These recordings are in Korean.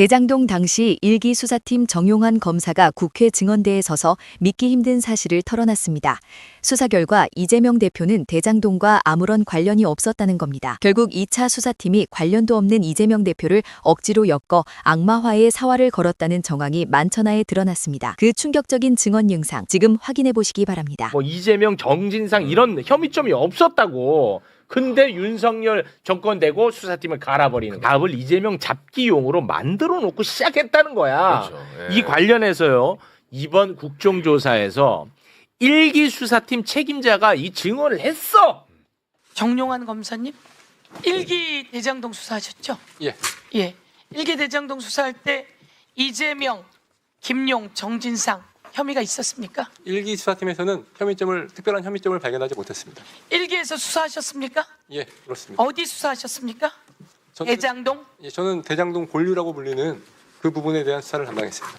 대장동 당시 1기 수사팀 정용환 검사가 국회 증언대에 서서 믿기 힘든 사실을 털어놨습니다. 수사 결과 이재명 대표는 대장동과 아무런 관련이 없었다는 겁니다. 결국 2차 수사팀이 관련도 없는 이재명 대표를 억지로 엮어 악마화의 사활을 걸었다는 정황이 만천하에 드러났습니다. 그 충격적인 증언 영상 지금 확인해 보시기 바랍니다. 이재명, 정진상 이런 혐의점이 없었다고. 근데 윤석열 정권 되고 수사팀을 갈아버리는 거야. 답을 이재명 잡기용으로 만들어 놓고 시작했다는 거야. 그렇죠. 예. 이 관련해서요. 이번 국정조사에서 1기 수사팀 책임자가 이 증언을 했어. 정용환 검사님, 1기 대장동 수사하셨죠? 예. 예. 1기 대장동 수사할 때 이재명, 김용, 정진상 혐의가 있었습니까? 1기 수사팀에서는 특별한 혐의점을 발견하지 못했습니다. 1기에서 수사하셨습니까? 예, 그렇습니다. 어디 수사하셨습니까? 저는, 대장동? 예, 저는 대장동 본류라고 불리는 그 부분에 대한 수사를 담당했습니다.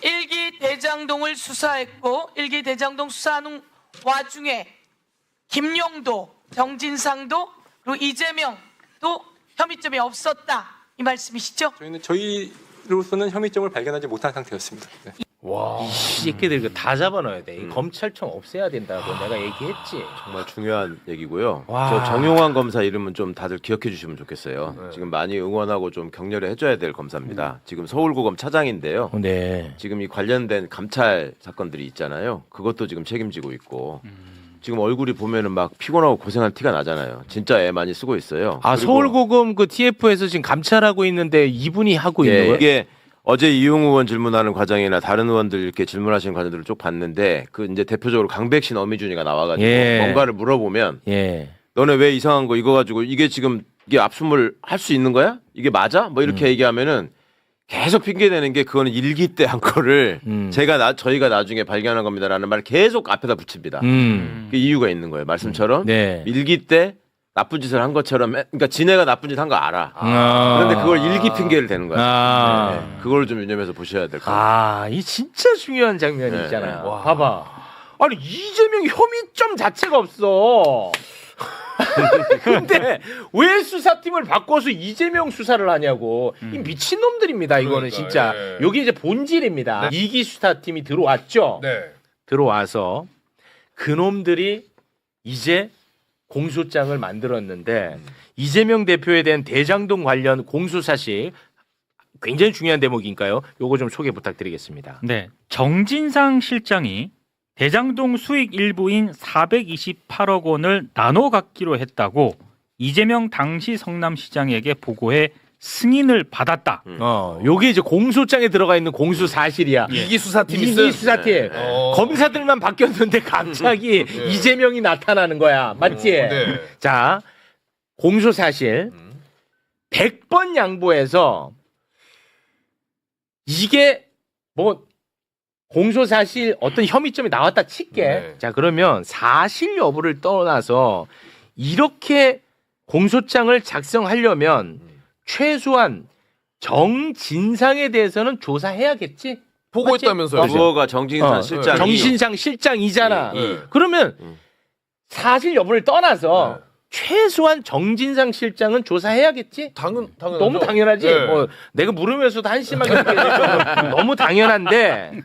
1기 대장동을 수사했고 1기 대장동 수사하는 와중에 김용도, 정진상도 그리고 이재명도 혐의점이 없었다 이 말씀이시죠? 저희로서는 혐의점을 발견하지 못한 상태였습니다. 네. 와, 이 새끼들 이거 다 잡아넣어야 돼. 이 검찰청 없애야 된다고 내가 얘기했지. 정말 중요한 얘기고요. 와. 저 정용환 검사 이름은 좀 다들 기억해 주시면 좋겠어요. 지금 많이 응원하고 좀 격려를 해줘야 될 검사입니다. 지금 서울고검 차장인데요. 네. 지금 이 관련된 감찰 사건들이 있잖아요. 그것도 지금 책임지고 있고 지금 얼굴이 보면은 막 피곤하고 고생한 티가 나잖아요. 진짜 애 많이 쓰고 있어요. 아, 그리고 서울고검 그 TF에서 지금 감찰하고 있는데 이분이 하고 있는 거예요? 이게 어제 이용우 의원 질문하는 과정이나 다른 의원들 이렇게 질문하시는 과정들을 쭉 봤는데 그 이제 대표적으로 강백신 어미준이가 나와가지고 예. 뭔가를 물어보면 예. 너네 왜 이상한 거 이거 가지고 이게 지금 이게 압수물 할 수 있는 거야? 이게 맞아? 뭐 이렇게 얘기하면은 계속 핑계 대는 게 그거는 일기 때 한 거를 저희가 나중에 발견한 겁니다라는 말을 계속 앞에다 붙입니다. 그 이유가 있는 거예요. 말씀처럼 네. 일기 때 나쁜 짓을 한 것처럼 그러니까 지네가 나쁜 짓 한 거 알아. 아. 그런데 그걸 일기 핑계를 대는 거야. 아. 네. 그걸 좀 유념해서 보셔야 될 것 같아요. 아, 이 진짜 중요한 장면이 네. 있잖아요. 와. 봐봐. 아니, 이재명 혐의점 자체가 없어. 근데 왜 수사팀을 바꿔서 이재명 수사를 하냐고. 이 미친놈들입니다, 이거는 그러니까, 진짜. 예. 여기 이제 본질입니다. 네. 2기 수사팀이 들어왔죠. 네. 들어와서 그놈들이 이제 공소장을 만들었는데 이재명 대표에 대한 대장동 관련 공소사실 굉장히 중요한 대목이니까요. 요거 좀 소개 부탁드리겠습니다. 네, 정진상 실장이 대장동 수익 일부인 428억 원을 나눠 갖기로 했다고 이재명 당시 성남시장에게 보고해 승인을 받았다. 요게 이제 공소장에 들어가 있는 공수 사실이야. 이기 수사팀이 이기 수사팀. 검사들만 바뀌었는데 갑자기 이재명이 나타나는 거야. 맞지? 네. 자, 공소 사실 100번 양보해서 이게 뭐 공소 사실 어떤 혐의점이 나왔다 칠게. 네. 자, 그러면 사실 여부를 떠나서 이렇게 공소장을 작성하려면 최소한 정진상에 대해서는 조사해야겠지? 보고했다면서요. 맞지? 그거가 정진산 어, 실장이 정신상 실장이잖아. 네. 그러면 사실 여부를 떠나서 최소한 정진상 실장은 조사해야겠지? 당연하죠. 너무 당연하지. 네. 뭐 내가 물으면서도 한심하게 느껴지죠. 너무 당연한데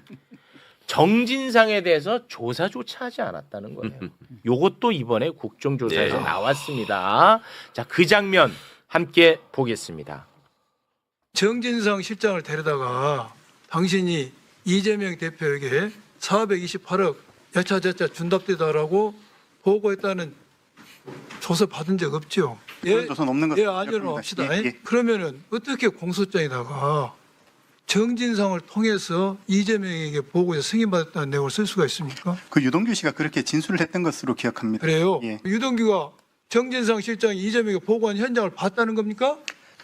정진상에 대해서 조사조차 하지 않았다는 거예요. 요것도 이번에 국정조사에서 네. 나왔습니다. 자, 그 장면 함께 보겠습니다. 정진상 실장을 데려다가 당신이 이재명 대표에게 428억 여차저차 준답되다라고 보고했다는 조사 받은 적 없죠? 그런 조사는 없는 것 예, 같습니다. 아니요, 합시다. 예, 예. 그러면은 어떻게 공소장에다가 정진상을 통해서 이재명에게 보고해서 승인받았다는 내용을 쓸 수가 있습니까? 그 유동규 씨가 그렇게 진술을 했던 것으로 기억합니다. 그래요? 예. 유동규가 정진상 실장이 이재명에게 보고한 현장을 봤다는 겁니까?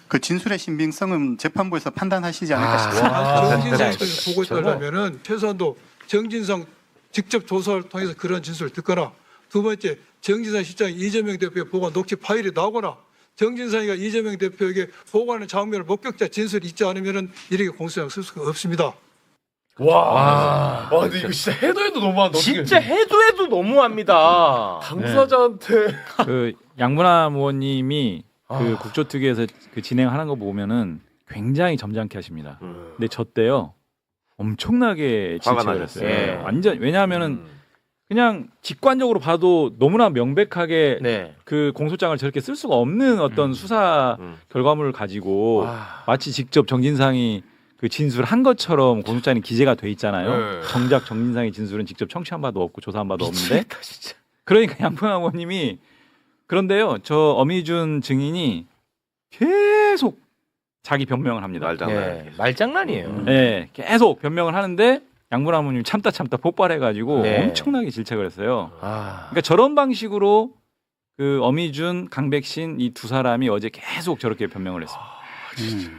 그 진술의 신빙성은 재판부에서 판단하시지 않을까 아, 싶습니다. 정진상 그래. 실장이 보고했다면 최소한도 정진상 직접 조사를 통해서 그런 진술을 듣거나 두 번째 정진상 실장이 이재명 대표의 보고한 녹취 파일이 나오거나 정진상이가 이재명 대표에게 보고하는 장면을 목격자 진술이 있지 않으면 이렇게 공소장 쓸 수가 없습니다. 와, 근데 이거 진짜 해도 너무한다. 진짜 해도 너무합니다. 당사자한테 그 양문환 의원님이 그 국조특위에서 그 진행하는 거 보면은 굉장히 점잖게 하십니다. 근데 저 때요 엄청나게 화가 질책을 나셨어요. 했어요. 예. 완전 왜냐하면은 그냥 직관적으로 봐도 너무나 명백하게 네. 그 공소장을 저렇게 쓸 수가 없는 어떤 수사 결과물을 가지고 와. 마치 직접 정진상이 그 진술한 것처럼 공소장에 기재가 돼 있잖아요. 네. 정작 정진상의 진술은 직접 청취한 바도 없고 조사한 바도 없는데 미치겠다, 진짜. 그러니까 양평 의원님이 그런데요 저 어미준 증인이 계속 자기 변명을 합니다. 말장난. 네. 말장난이에요. 네, 계속 변명을 하는데 양분 의원님 참다 폭발해가지고 네. 엄청나게 질책을 했어요. 아. 그러니까 저런 방식으로 그 어미준, 강백신 이 두 사람이 어제 계속 저렇게 변명을 했습니다.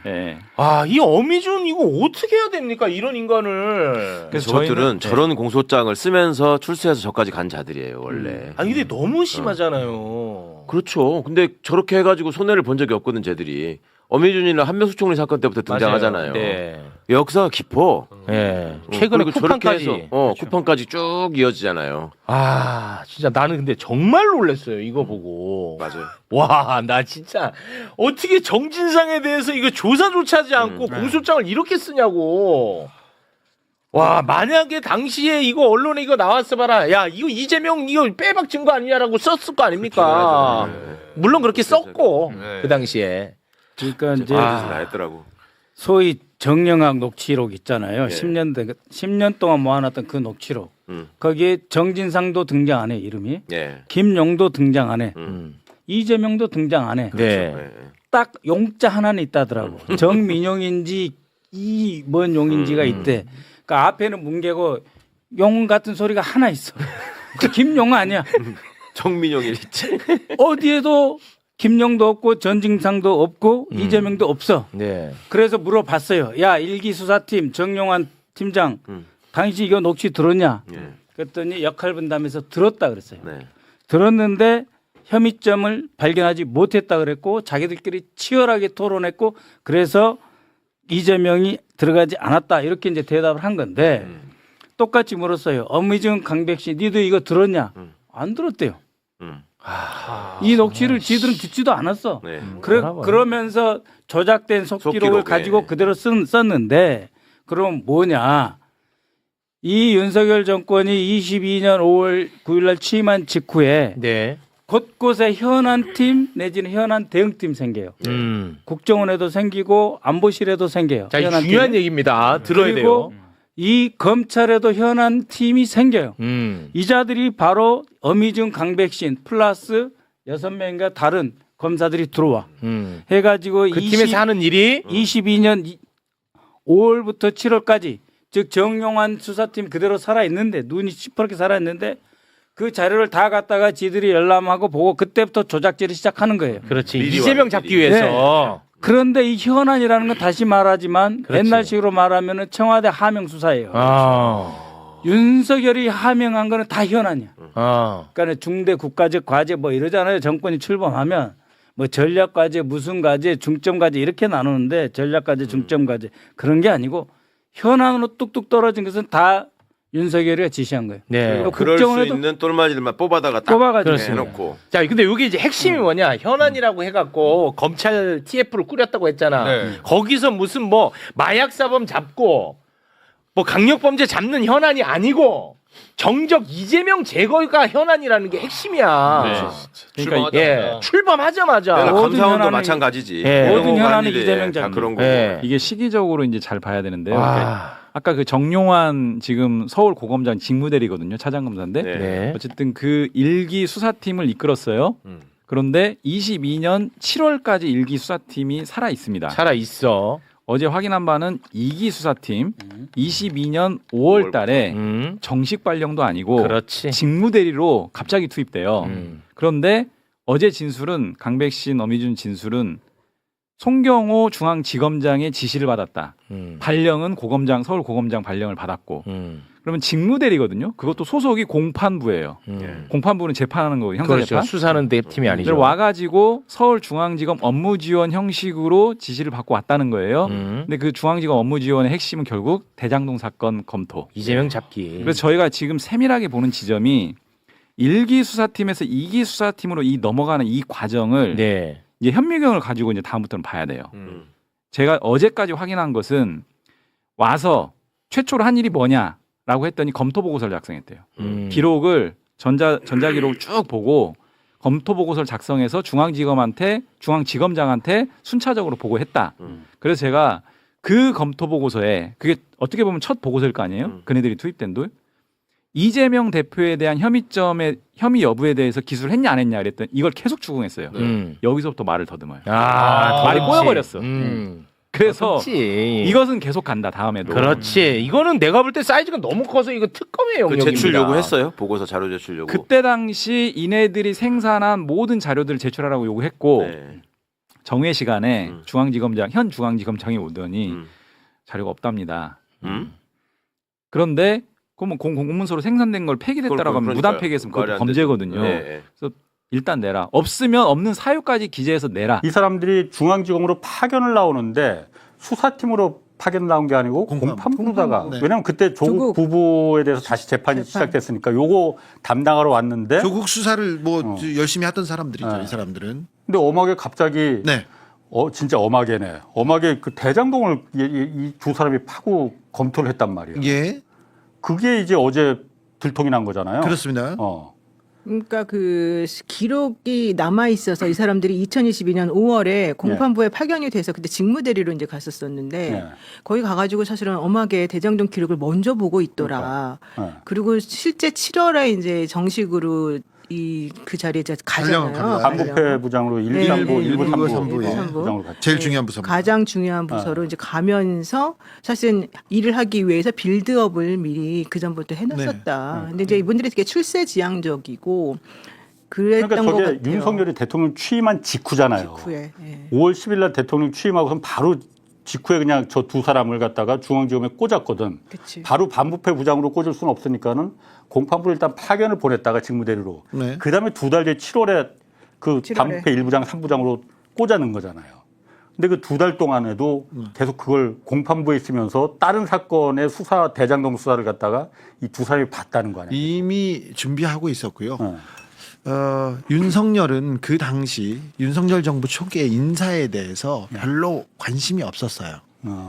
네. 아, 이 어미준 이거 어떻게 해야 됩니까? 이런 인간을. 그래서 저것들은 저희는- 저런 공소장을 쓰면서 출세해서 저까지 간 자들이에요 원래. 아니 근데 너무 심하잖아요. 그렇죠. 근데 저렇게 해가지고 손해를 본 적이 없거든 쟤들이. 어미준이나 한명수 총리 사건 때부터 등장하잖아요. 네. 역사가 깊어. 네. 최근에 그리고 저렇게 쿠팡까지. 해서, 쿠팡까지 쭉 이어지잖아요. 아, 진짜 나는 근데 정말 놀랐어요. 이거 보고. 맞아요. 와, 나 진짜 어떻게 정진상에 대해서 이거 조사조차 하지 않고 공소장을 이렇게 쓰냐고. 와, 만약에 당시에 이거 언론에 이거 나왔어 봐라. 야, 이거 이재명 이거 빼박 증거 아니냐라고 썼을 거 아닙니까? 물론 그렇게 썼고 네. 그 당시에. 그러니까 이제 나였더라고. 소위 정영학 녹취록 있잖아요. 예. 10년 동안 모아놨던 그 녹취록. 음. 거기에 정진상도 등장 안 해, 이름이. 예. 김용도 등장 안 해. 음. 이재명도 등장 안 해. 네. 딱 용자 하나는 있다더라고. 정민용인지 이 뭔 용인지가 있대. 그러니까 앞에는 뭉개고 용 같은 소리가 하나 있어. 그 김용 아니야. 정민용이 있지. 어디에도 김용도 없고 전진상도 없고 이재명도 없어. 네. 그래서 물어봤어요. 야, 일기 수사팀 정용환 팀장, 당신 이거 녹취 들었냐? 예. 그랬더니 역할 분담에서 들었다 그랬어요. 네. 들었는데 혐의점을 발견하지 못했다 그랬고 자기들끼리 치열하게 토론했고 그래서 이재명이 들어가지 않았다 이렇게 이제 대답을 한 건데 똑같이 물었어요. 어미준 강백신 니도 이거 들었냐? 안 들었대요. 이 녹취를 지들은 듣지도 않았어. 네. 그러면서 조작된 속기록을 속기록, 가지고 예. 그대로 썼는데 그럼 뭐냐? 이 윤석열 정권이 22년 5월 9일 날 취임한 직후에 네. 곳곳에 현안팀 내지는 현안 대응팀 생겨요. 국정원에도 생기고 안보실에도 생겨요. 자, 이 현안팀이. 중요한 얘기입니다. 들어야 그리고 돼요. 이 검찰에도 현안 팀이 생겨요. 이자들이 바로 어미준 강백신 플러스 6명과 다른 검사들이 들어와. 해가지고 그 팀에서 하는 일이 22년 5월부터 7월까지 즉 정용환 수사팀 그대로 살아있는데 눈이 시퍼렇게 살아있는데 그 자료를 다 갖다가 지들이 열람하고 보고 그때부터 조작질을 시작하는 거예요. 그렇지. 미리 이재명 와요, 잡기 미리. 위해서. 그런데 이 현안이라는 건 다시 말하지만 그렇지. 옛날식으로 말하면은 청와대 하명 수사예요. 아. 윤석열이 하명한 거는 다 현안이야. 아. 그러니까 중대 국가적 과제 뭐 이러잖아요. 정권이 출범하면 뭐 전략 과제, 무슨 과제, 중점 과제 이렇게 나누는데 전략 과제, 중점 과제 그런 게 아니고 현안으로 뚝뚝 떨어진 것은 다 윤석열이가 지시한 거예요. 네. 그리고 그럴 수 국정원에도 있는 똘마지들만 뽑아다가 딱 뽑아가지고 해놓고. 자, 근데 여기 이제 핵심이 뭐냐? 현안이라고 해갖고 검찰 TF를 꾸렸다고 했잖아. 네. 거기서 무슨 뭐 마약사범 잡고 뭐 강력범죄 잡는 현안이 아니고 정적 이재명 제거가 현안이라는 게 핵심이야. 그러니까 예, 출범하자마자. 모든 감사원도 현안이- 마찬가지지. 예. 모든 현안이 일이 이재명 다 잡기. 그런 거고. 예. 이게 시기적으로 이제 잘 봐야 되는데요. 아. 그러니까 아까 그 정용환 지금 서울 고검장 직무대리거든요. 차장검사인데 네. 네. 어쨌든 그 일기 수사팀을 이끌었어요. 그런데 22년 7월까지 일기 수사팀이 살아 있습니다. 살아 있어. 어제 확인한 바는 2기 수사팀 22년 5월 달에 정식 발령도 아니고 그렇지. 직무대리로 갑자기 투입돼요. 그런데 어제 진술은 강백신, 어미준 진술은 송경호 중앙지검장의 지시를 받았다. 발령은 고검장, 서울 고검장 발령을 받았고 그러면 직무대리거든요. 그것도 소속이 공판부예요. 공판부는 재판하는 거고 형사재판. 그렇죠. 수사하는 팀이 아니죠. 와가지고 서울중앙지검 업무지원 형식으로 지시를 받고 왔다는 거예요. 근데 그 중앙지검 업무지원의 핵심은 결국 대장동 사건 검토. 이재명 잡기. 그래서 저희가 지금 세밀하게 보는 지점이 1기 수사팀에서 2기 수사팀으로 이 넘어가는 이 과정을 네. 이제 현미경을 가지고 이제 다음부터는 봐야 돼요. 제가 어제까지 확인한 것은 와서 최초로 한 일이 뭐냐라고 했더니 검토 보고서를 작성했대요. 기록을 전자기록을 쭉 보고 검토 보고서를 작성해서 중앙지검장한테 순차적으로 보고했다. 그래서 제가 그 검토 보고서에 그게 어떻게 보면 첫 보고서일 거 아니에요? 그네들이 투입된 돌. 이재명 대표에 대한 혐의 여부에 대해서 기술을 했냐 안 했냐 그랬더니 이걸 계속 추궁했어요. 여기서부터 말을 더듬어요. 말이 꼬여버렸어. 그래서 그렇지. 이것은 계속 간다 다음에도. 그렇지. 이거는 내가 볼 때 사이즈가 너무 커서 이거 특검의 그 영역입니다. 제출 요구했어요. 보고서 자료 제출 요구. 그때 당시 이네들이 생산한 모든 자료들을 제출하라고 요구했고 네. 정회 시간에 현 중앙지검장이 오더니 자료가 없답니다. 그런데 그러면 공문서로 생산된 걸 폐기됐다라고 하면 무단 폐기했으면 그것도 범죄거든요. 네. 그래서 일단 내라. 없으면 없는 사유까지 기재해서 내라. 이 사람들이 중앙지검으로 파견을 나오는데 수사팀으로 파견 나온 게 아니고 공판부로다가 네. 왜냐하면 그때 조국 부부에 대해서 다시 재판이 시작됐으니까 요거 담당하러 왔는데 조국 수사를 뭐 열심히 하던 사람들이죠. 이 사람들은. 근데 엄하게 갑자기 네. 진짜 엄하게네. 엄하게 그 대장동을 이 두 사람이 파고 검토를 했단 말이에요. 예. 그게 이제 어제 들통이 난 거잖아요. 그렇습니다. 그러니까 그 기록이 남아 있어서 이 사람들이 2022년 5월에 공판부에 파견이 돼서 그때 직무대리로 이제 갔었었는데 거기 가가지고 사실은 엄하게 대장동 기록을 먼저 보고 있더라. 그리고 실제 7월에 이제 정식으로 그 자리에 이제 가잖아요. 반부패 부장으로 1, 2, 3부 부장으로 제일 중요한 부서. 가장 중요한 부서로 이제 가면서 사실은 일을 하기 위해서 빌드업을 미리 그 전부터 해놨었다. 근데 이제 이분들이 되게 출세지향적이고 그랬던 그러니까 것 저게 같아요. 윤석열이 대통령 취임한 직후잖아요. 직후에. 5월 10일 날 대통령 취임하고선 바로 직후에 그냥 저 두 사람을 갖다가 중앙지검에 꽂았거든. 그치. 바로 반부패 부장으로 꽂을 수는 없으니까는 공판부로 일단 파견을 보냈다가 직무대리로. 네. 그다음에 두 달 뒤에 7월에 그 7월에. 반부패 1부장, 3부장으로 꽂아는 거잖아요. 근데 그 두 달 동안에도 계속 그걸 공판부에 있으면서 다른 사건의 수사 대장동 수사를 갖다가 이 두 사람이 봤다는 거 아니에요? 이미 준비하고 있었고요. 윤석열은 그 당시 윤석열 정부 초기에 인사에 대해서 별로 관심이 없었어요.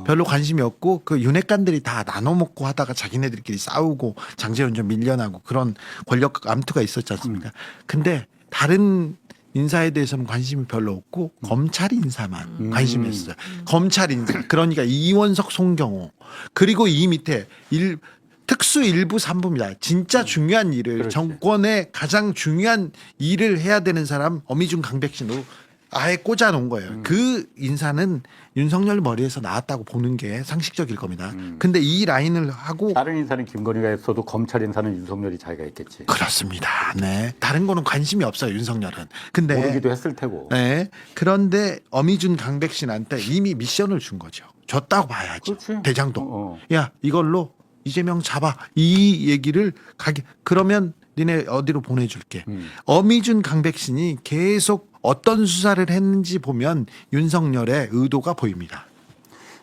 별로 관심이 없고 그 윤핵관들이 다 나눠 먹고 하다가 자기네들끼리 싸우고 장제원 좀 밀려나고 그런 권력 암투가 있었지 않습니까? 근데 다른 인사에 대해서는 관심이 별로 없고 검찰 인사만 관심이 있어요. 검찰 인사. 그러니까 이원석, 송경호 그리고 이 밑에 특수 1부 3부입니다. 진짜 중요한 일을 정권의 가장 중요한 일을 해야 되는 사람 어미중 강백신으로 아예 꽂아 놓은 거예요. 그 인사는 윤석열 머리에서 나왔다고 보는 게 상식적일 겁니다. 근데 이 라인을 하고 다른 인사는 김건희가 했어도 검찰 인사는 윤석열이 자기가 했겠지. 그렇습니다. 네. 다른 거는 관심이 없어요, 윤석열은. 근데 모르기도 했을 테고. 네. 그런데 어미준 강백신한테 이미 미션을 준 거죠. 줬다고 봐야죠. 그렇지. 대장동. 야, 이걸로 이재명 잡아. 이 얘기를 그러면 니네 어디로 보내줄게. 어미준 강백신이 계속 어떤 수사를 했는지 보면 윤석열의 의도가 보입니다.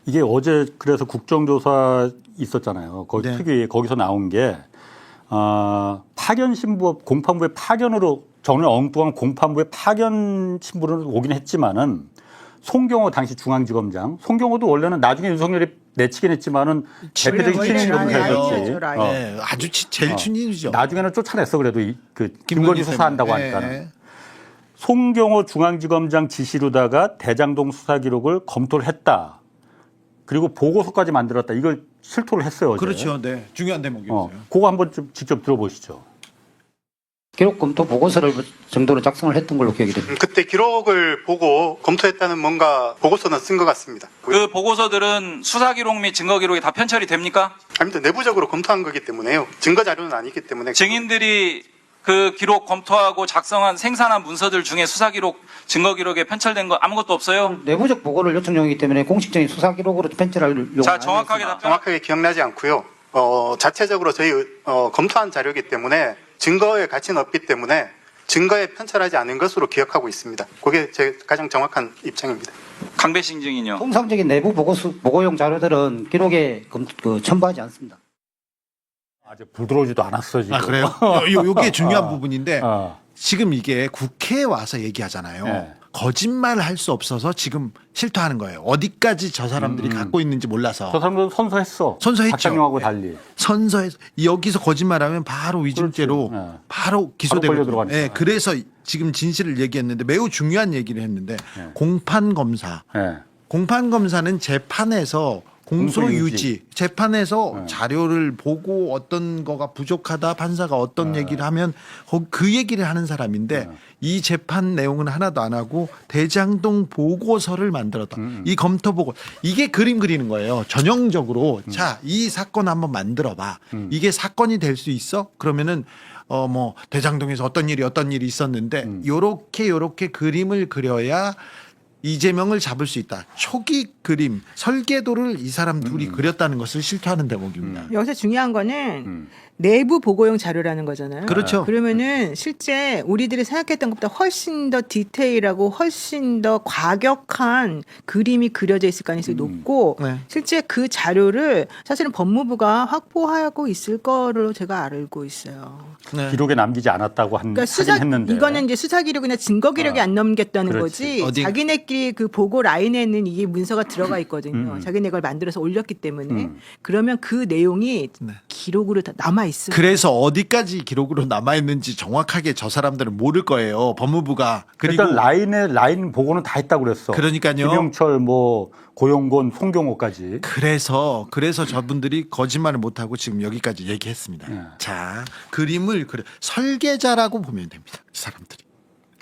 이게 어제 그래서 국정조사 있었잖아요. 거기 특히 거기서 나온 게 파견 신부 공판부의 파견으로 전혀 엉뚱한 공판부의 파견 신부로 오긴 했지만은 송경호 당시 중앙지검장 송경호도 원래는 나중에 윤석열이 내치긴 했지만은 대표적인 친인으로 되었지. 아주 제일 친인이죠. 나중에는 쫓아냈어 그래도 그 김건희 수사한다고 하니까는. 송경호 중앙지검장 지시로다가 대장동 수사 기록을 검토를 했다. 그리고 보고서까지 만들었다. 이걸 실토를 했어요. 어제. 그렇죠. 네. 중요한 대목이었어요. 그거 한번 좀 직접 들어보시죠. 기록 검토 보고서를 정도로 작성을 했던 걸로 기억이 됩니다. 그때 기록을 보고 검토했다는 뭔가 보고서는 쓴 것 같습니다. 그 보고서들은 수사 기록 및 증거 기록이 다 편철이 됩니까? 아닙니다. 내부적으로 검토한 거기 때문에요. 증거 자료는 아니기 때문에. 증인들이 그 기록 검토하고 작성한 생산한 문서들 중에 수사 기록, 증거 기록에 편철된 거 아무것도 없어요? 내부적 보고를 요청용이기 때문에 공식적인 수사 기록으로 편철할 용어는 자, 정확하게 기억나지 않고요. 자체적으로 저희 검토한 자료이기 때문에 증거의 가치는 없기 때문에 증거에 편철하지 않은 것으로 기억하고 있습니다. 그게 제 가장 정확한 입장입니다. 강배신 증인요. 통상적인 내부 보고용 자료들은 기록에 첨부하지 않습니다. 아직 부드러우지도 않았어 지금. 아 그래요? 요게 중요한 부분인데 지금 이게 국회에 와서 얘기하잖아요. 거짓말을 할 수 없어서 지금 실토하는 거예요. 어디까지 저 사람들이 갖고 있는지 몰라서. 저 사람들은 선서했어. 선서했죠. 박상용하고 달리. 선서해서 여기서 거짓말하면 바로 위증죄로 바로 기소되고. 네, 그래서 지금 진실을 얘기했는데 매우 중요한 얘기를 했는데 공판 검사. 공판 검사는 재판에서 공소 유지 재판에서 자료를 보고 어떤 거가 부족하다 판사가 어떤 얘기를 하면 그 얘기를 하는 사람인데 이 재판 내용은 하나도 안 하고 대장동 보고서를 만들었다. 이 검토 보고 이게 그림 그리는 거예요. 전형적으로 자, 이 사건 한번 만들어 봐. 이게 사건이 될 수 있어? 그러면은 뭐 대장동에서 어떤 일이 있었는데 요렇게 그림을 그려야 이재명을 잡을 수 있다. 초기 그림, 설계도를 이 사람 둘이 그렸다는 것을 실토하는 대목입니다. 여기서 중요한 거는 내부 보고용 자료라는 거잖아요. 그렇죠. 그러면은 실제 우리들이 생각했던 것보다 훨씬 더 디테일하고 훨씬 더 과격한 그림이 그려져 있을 가능성이 높고 실제 그 자료를 사실은 법무부가 확보하고 있을 거로 제가 알고 있어요. 기록에 남기지 않았다고 하긴 했는데. 이거는 이제 수사 기록이나 증거 기록이 안 남겼다는 거지. 자기네끼리 그 보고 라인에는 이게 문서가 들어가 있거든요. 자기네 걸 만들어서 올렸기 때문에 그러면 그 내용이 기록으로 다 남아 있어요. 그래서 어디까지 기록으로 남아 있는지 정확하게 저 사람들은 모를 거예요. 법무부가. 그리고 일단 라인 보고는 다 했다고 그랬어. 그러니까요. 김영철 뭐 고용곤 송경호까지. 그래서 저분들이 거짓말을 못 하고 지금 여기까지 얘기했습니다. 자, 그림을 설계자라고 보면 됩니다. 이 사람들이.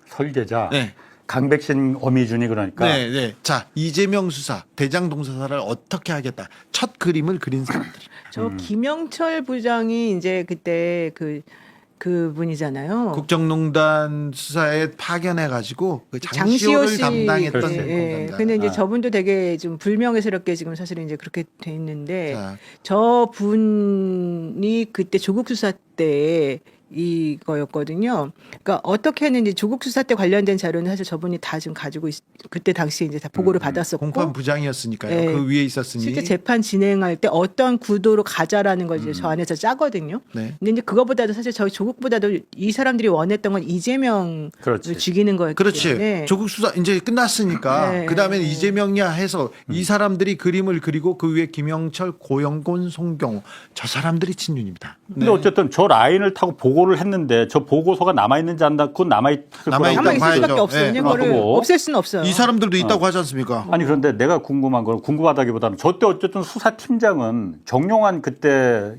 설계자. 네. 강백신, 어미준이 그러니까. 네. 자, 이재명 수사, 대장동 수사를 어떻게 하겠다. 첫 그림을 그린 사람들. 저 김영철 부장이 이제 그때 그 분이잖아요. 국정농단 수사에 파견해 가지고 그 장시호를 담당했던 공감자. 근데 이제 저분도 되게 좀 불명예스럽게 지금 사실은 이제 그렇게 돼 있는데 저 분이 그때 조국 수사 때 이거였거든요. 그러니까 어떻게 했는지 조국 수사 때 관련된 자료는 사실 저분이 다 지금 가지고 그때 당시에 이제 다 보고를 받았었고 공판 부장이었으니까요. 그 위에 있었으니 실제 재판 진행할 때 어떤 구도로 가자라는 걸 이제 저 안에서 짜거든요. 근데 이제 그거보다도 사실 저희 조국보다도 이 사람들이 원했던 건 이재명을 죽이는 거였기 때문에. 조국 수사 이제 끝났으니까 그다음에 이재명이야 해서 이 사람들이 그림을 그리고 그 위에 김영철, 고영곤, 송경호 저 사람들이 친윤입니다. 근데 어쨌든 저 라인을 타고 보고를 했는데 저 보고서가 남아있는지 안 그건 남아있을 수밖에 없어요. 이거를 없앨 수는 없어요. 이 사람들도 있다고 하지 않습니까? 아니 그런데 내가 궁금한 건 궁금하다기보다는 저때 어쨌든 수사팀장은 정용환 그때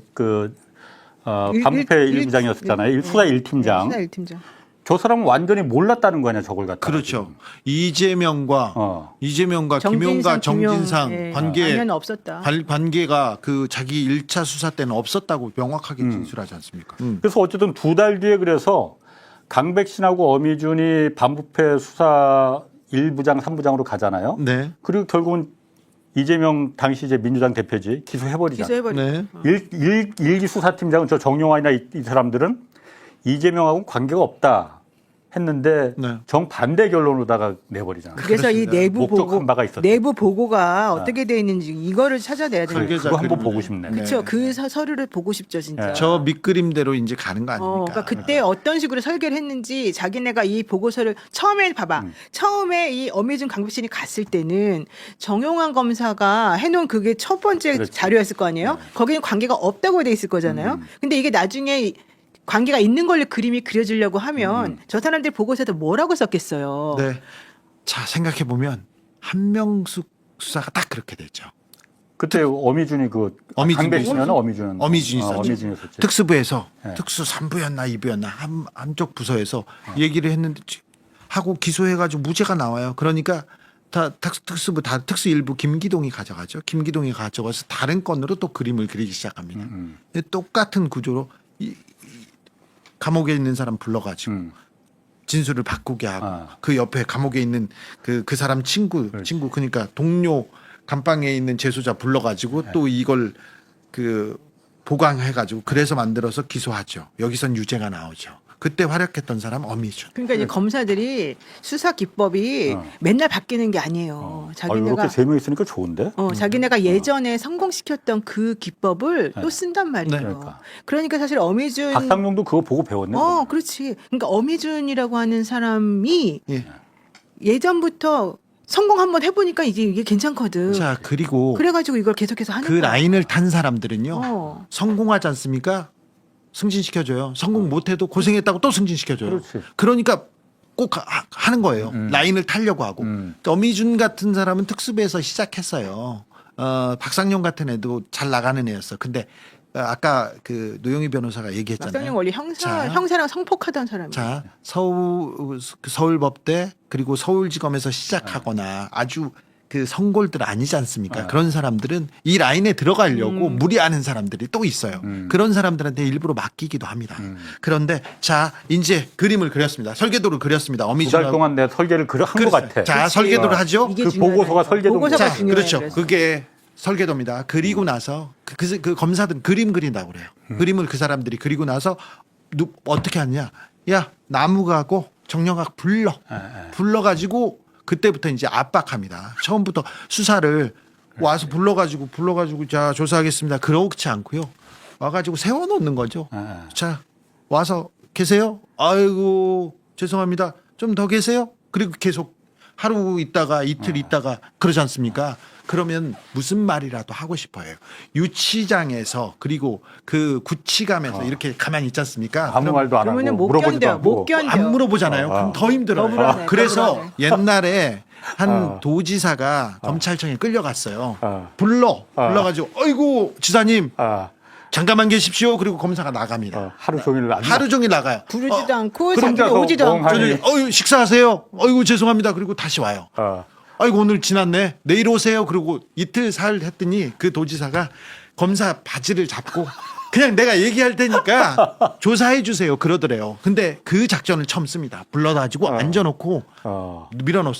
반부패 1부장이었잖아요. 수사 1팀장. 수사 1팀장. 저 사람은 완전히 몰랐다는 거 아니야 저걸 갖다. 그렇죠. 이재명과 김용과 정진상 관계가 그 자기 1차 수사 때는 없었다고 명확하게 진술하지 않습니까? 그래서 어쨌든 2달 뒤에 그래서 강백신하고 어미준이 반부패 수사 1부장 3부장으로 가잖아요. 네. 그리고 결국은 이재명 당시 이제 민주당 대표지 기소해버리잖아요. 네. 일기 수사팀장은 저 정용환이나 이 사람들은 이재명하고는 관계가 없다 했는데 정반대 결론으로다가 내버리잖아요. 그래서 이 내부 보고가 아. 어떻게 돼 있는지 이거를 찾아내야 되는 거예요. 그거 한번 보고 싶네. 그렇죠. 그 서류를 보고 싶죠, 진짜. 저 밑그림대로 이제 가는 거 아닙니까? 그러니까 그때 어떤 식으로 설계를 했는지 자기네가 이 보고서를 처음에 봐봐. 처음에 이 어미준 강백신이 갔을 때는 정용환 검사가 해놓은 그게 첫 번째 자료였을 거 아니에요? 거기는 관계가 없다고 돼 있을 거잖아요. 근데 이게 나중에 관계가 있는 걸로 그림이 그려지려고 하면 저 사람들 보고서도 뭐라고 썼겠어요. 네. 자, 생각해 보면 한명숙 수사가 딱 그렇게 됐죠. 그때 어미준이 강백신이었나 어미준이 있었죠. 특수부에서 특수 3부였나 2부였나 한쪽 부서에서 얘기를 했는데 하고 기소해가지고 무죄가 나와요. 그러니까 다 특수부 특수 일부 김기동이 가져가죠. 김기동이 가져가서 다른 건으로 또 그림을 그리기 시작합니다. 똑같은 구조로 감옥에 있는 사람 불러가지고 진술을 바꾸게 하고 그 옆에 감옥에 있는 그 사람 친구 그러니까 동료 감방에 있는 재소자 불러가지고 또 이걸 보강해가지고 그래서 만들어서 기소하죠. 여기선 유죄가 나오죠. 그때 활약했던 사람 어미준. 그러니까 이제 검사들이 수사 기법이 맨날 바뀌는 게 아니에요. 자기네가 이렇게 3명 있으니까 좋은데? 자기네가 예전에 성공시켰던 그 기법을 또 쓴단 말이에요. 그러니까 사실 어미준 박상용도 그거 보고 배웠네. 그렇지. 그러니까 어미준이라고 하는 사람이 예전부터 성공 한번 해보니까 이게 괜찮거든. 자, 그리고 그래가지고 이걸 계속해서 하는 그 거야. 라인을 탄 사람들은요. 어. 성공하지 않습니까? 승진시켜줘요. 성공 못해도 고생했다고 또 승진시켜줘요. 그렇지. 그러니까 꼭 하는 거예요. 라인을 타려고 하고. 어미준 같은 사람은 특수부에서 시작했어요. 박상용 같은 애도 잘 나가는 애였어. 근데 아까 그 노영희 변호사가 얘기했잖아요. 박상용 원래 형사랑 성폭하던 사람이에요. 자, 서울법대 그리고 서울지검에서 시작하거나 아주 그 성골들 아니지 않습니까? 그런 사람들은 이 라인에 들어가려고 무리하는 사람들이 또 있어요. 그런 사람들한테 일부러 맡기기도 합니다. 그런데 자, 이제 그림을 그렸습니다. 설계도를 그렸습니다. 2달 동안 내가 설계를 한 것 같아. 자, 설계도를 하죠. 그 보고서가 설계도. 자, 그렇죠. 그게 설계도입니다. 그리고 나서 그 검사들은 그림 그린다고 그래요. 그림을 그 사람들이 그리고 나서 어떻게 하느냐? 야, 나무가고 정영학 불러가지고 그때부터 이제 압박합니다. 처음부터 수사를 와서 불러가지고 자 조사하겠습니다. 그렇지 않고요. 와가지고 세워놓는 거죠. 자, 와서 계세요? 아이고 죄송합니다. 좀 더 계세요? 그리고 계속 하루 있다가 이틀 있다가 그러지 않습니까? 그러면 무슨 말이라도 하고 싶어요. 유치장에서 그리고 그 구치감에서 이렇게 가만히 있지 않습니까? 아무 말도 안 하고 물어보지도 않고 안 물어보잖아요. 그럼 더 힘들어요. 그래서 옛날에 한 도지사가 검찰청에 끌려갔어요. 불러가지고 어이구 지사님 잠깐만 계십시오. 그리고 검사가 나갑니다. 하루 종일 나가요. 부르지도 않고 자기는 오지도 않고. 어유 식사하세요. 어이구 죄송합니다. 그리고 다시 와요. 아이고 오늘 지났네. 내일 오세요. 그리고 이틀 사흘 했더니 그 도지사가 검사 바지를 잡고 그냥 내가 얘기할 테니까 조사해 주세요. 그러더래요. 근데 그 작전을 처음 씁니다. 불러가지고 앉아놓고 밀어넣습니다.